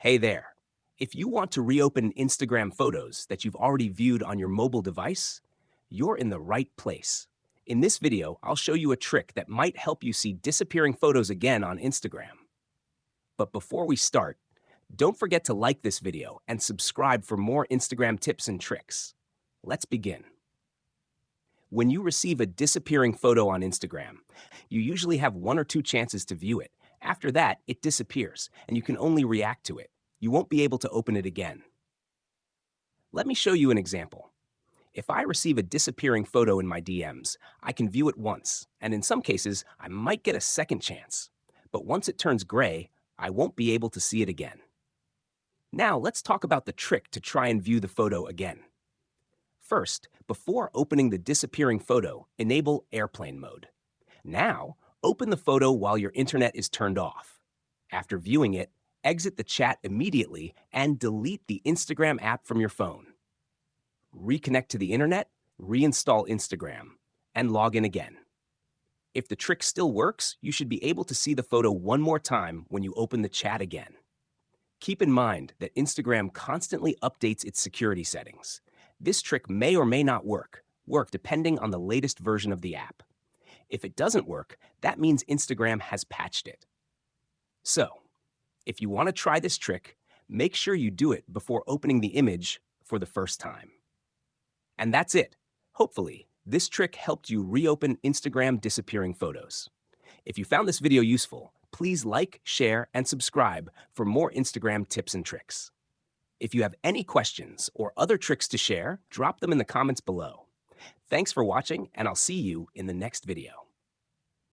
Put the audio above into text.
Hey there. If you want to reopen Instagram photos that you've already viewed on your mobile device, you're in the right place. In this video, I'll show you a trick that might help you see disappearing photos again on Instagram. But before we start, don't forget to like this video and subscribe for more Instagram tips and tricks. Let's begin. When you receive a disappearing photo on Instagram, you usually have one or two chances to view it. After that, it disappears, and you can only react to it. You won't be able to open it again. Let me show you an example. If I receive a disappearing photo in my DMs, I can view it once, and in some cases, I might get a second chance. But once it turns gray, I won't be able to see it again. Now, let's talk about the trick to try and view the photo again. First, before opening the disappearing photo, enable airplane mode. Now, open the photo while your internet is turned off. After viewing it, exit the chat immediately and delete the Instagram app from your phone. Reconnect to the internet, reinstall Instagram, and log in again. If the trick still works, you should be able to see the photo one more time when you open the chat again. Keep in mind that Instagram constantly updates its security settings. This trick may or may not work depending on the latest version of the app. If it doesn't work, that means Instagram has patched it. So, if you want to try this trick, make sure you do it before opening the image for the first time. And that's it. Hopefully, this trick helped you reopen Instagram disappearing photos. If you found this video useful, please like, share, and subscribe for more Instagram tips and tricks. If you have any questions or other tricks to share, drop them in the comments below. Thanks for watching, and I'll see you in the next video.